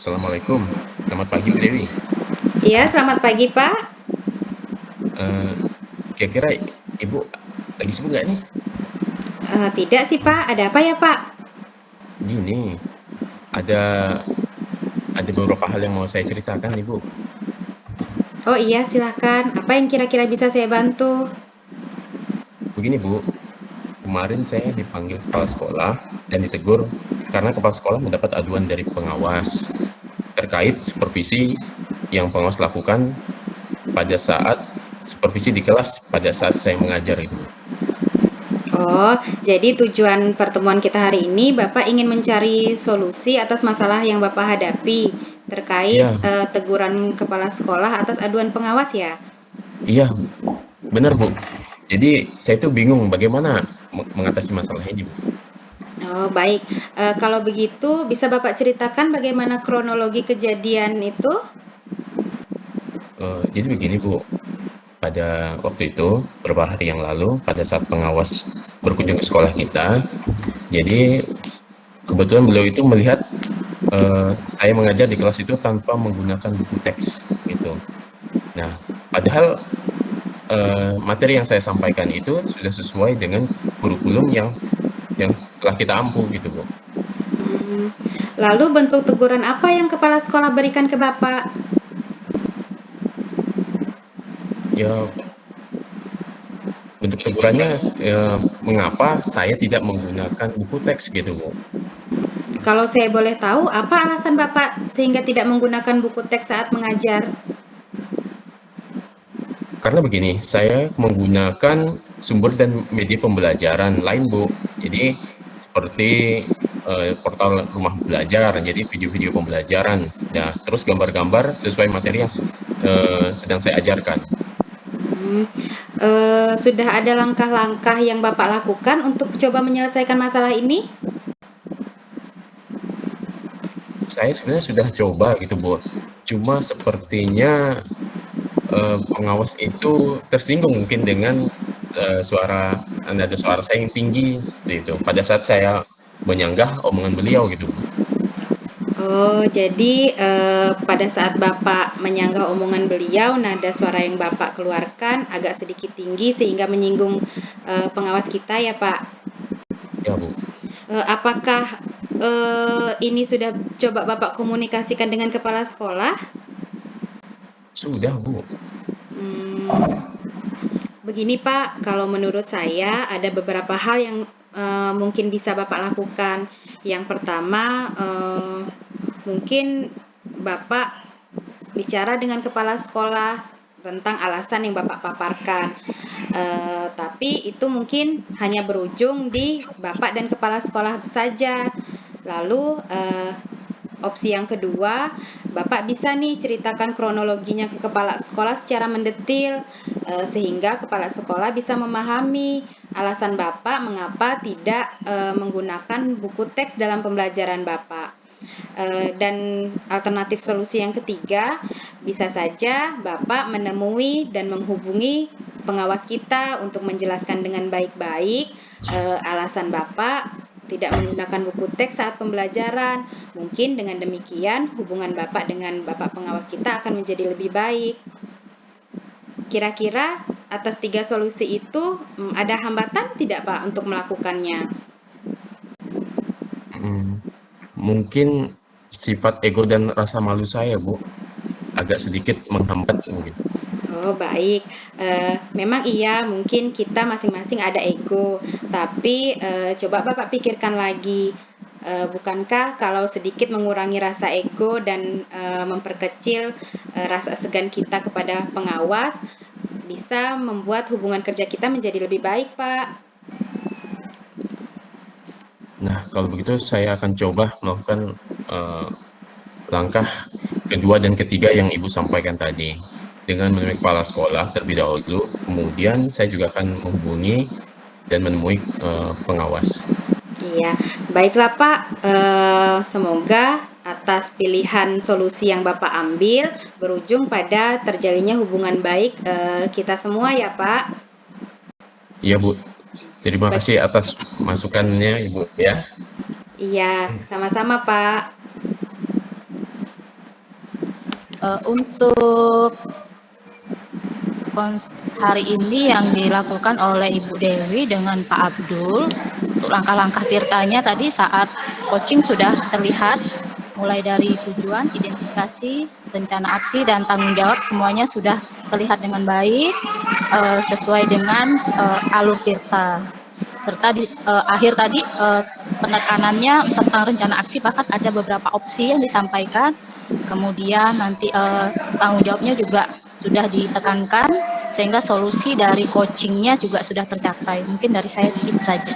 Assalamualaikum. Selamat pagi, Bu Dewi. Iya, selamat pagi, Pak. Eee, Kira-kira Ibu lagi sibuk nggak nih? Tidak sih, Pak. Ada apa ya, Pak? Gini, ada ada beberapa hal yang mau saya ceritakan nih, Bu. Oh iya, silakan. Apa yang kira-kira bisa saya bantu? Begini, Bu, kemarin saya dipanggil kepala sekolah dan ditegur karena kepala sekolah mendapat aduan dari pengawas terkait supervisi yang pengawas lakukan pada saat supervisi di kelas pada saat saya mengajar itu, Bu. Oh, jadi tujuan pertemuan kita hari ini, Bapak ingin mencari solusi atas masalah yang Bapak hadapi terkait Iya, teguran kepala sekolah atas aduan pengawas ya? iya, benar, Bu. Jadi saya tuh bingung bagaimana mengatasi masalah ini, Bu. Oh, baik. Kalau begitu, bisa Bapak ceritakan bagaimana kronologi kejadian itu? Jadi begini, Bu, pada waktu itu, beberapa hari yang lalu, pada saat pengawas berkunjung ke sekolah kita, jadi kebetulan beliau itu melihat saya mengajar di kelas itu tanpa menggunakan buku teks, gitu. Nah, padahal materi yang saya sampaikan itu sudah sesuai dengan kurikulum yang telah kita ampu, gitu, Bu. Hmm, Lalu bentuk teguran apa yang kepala sekolah berikan ke Bapak? Ya, bentuk tegurannya mengapa saya tidak menggunakan buku teks, gitu, Bu. Kalau saya boleh tahu, apa alasan Bapak sehingga tidak menggunakan buku teks saat mengajar? Karena begini, saya menggunakan sumber dan media pembelajaran lain, Bu. Jadi seperti portal rumah belajar, jadi video-video pembelajaran. Nah, terus gambar-gambar sesuai materi yang sedang saya ajarkan. Hmm, sudah ada langkah-langkah yang Bapak lakukan untuk coba menyelesaikan masalah ini? Saya sebenarnya sudah coba gitu, Bu. Cuma sepertinya pengawas itu tersinggung mungkin dengan nada suara saya yang tinggi seperti itu. Pada saat saya menyanggah omongan beliau gitu, Bu. Oh, jadi pada saat Bapak menyanggah omongan beliau, nada suara yang Bapak keluarkan agak sedikit tinggi sehingga menyinggung pengawas kita ya, Pak. Ya, Bu. Apakah ini sudah coba Bapak komunikasikan dengan kepala sekolah? Sudah, Bu. Hmm, Begini Pak, kalau menurut saya ada beberapa hal yang mungkin bisa Bapak lakukan. Yang pertama, mungkin Bapak bicara dengan kepala sekolah tentang alasan yang Bapak paparkan. Tapi itu mungkin hanya berujung di Bapak dan kepala sekolah saja. Lalu opsi yang kedua, Bapak bisa nih ceritakan kronologinya ke kepala sekolah secara mendetil, sehingga kepala sekolah bisa memahami alasan Bapak mengapa tidak menggunakan buku teks dalam pembelajaran Bapak. Dan alternatif solusi yang ketiga, bisa saja Bapak menemui dan menghubungi pengawas kita untuk menjelaskan dengan baik-baik alasan Bapak tidak menggunakan buku teks saat pembelajaran. Mungkin dengan demikian hubungan Bapak dengan Bapak pengawas kita akan menjadi lebih baik. Kira-kira atas tiga solusi itu ada hambatan tidak Pak untuk melakukannya? Mhm. Mungkin sifat ego dan rasa malu saya, Bu, agak sedikit menghambat mungkin. Oh, baik. Memang iya, mungkin kita masing-masing ada ego, tapi coba Bapak pikirkan lagi, bukankah kalau sedikit mengurangi rasa ego dan memperkecil rasa segan kita kepada pengawas, bisa membuat hubungan kerja kita menjadi lebih baik, Pak? Nah, kalau begitu saya akan coba melakukan, eee, langkah kedua dan ketiga yang Ibu sampaikan tadi. Dengan menemui kepala sekolah terlebih dahulu, kemudian saya juga akan menghubungi dan menemui, pengawas. Iya, baiklah Pak. Semoga atas pilihan solusi yang Bapak ambil berujung pada terjalinnya hubungan baik kita semua ya Pak. Iya, Bu. Terima Baik, kasih atas masukannya, Ibu, ya. iya, sama-sama Pak. Untuk hari ini yang dilakukan oleh Ibu Dewi dengan Pak Abdul, untuk langkah-langkah tirtanya tadi saat coaching sudah terlihat, mulai dari tujuan, identifikasi, rencana aksi, dan tanggung jawab semuanya sudah terlihat dengan baik, sesuai dengan alur tirta. Serta di akhir tadi penekanannya tentang rencana aksi, bahkan ada beberapa opsi yang disampaikan. Kemudian nanti tanggung jawabnya juga sudah ditekankan, sehingga solusi dari coachingnya juga sudah tercapai. Mungkin dari saya itu saja.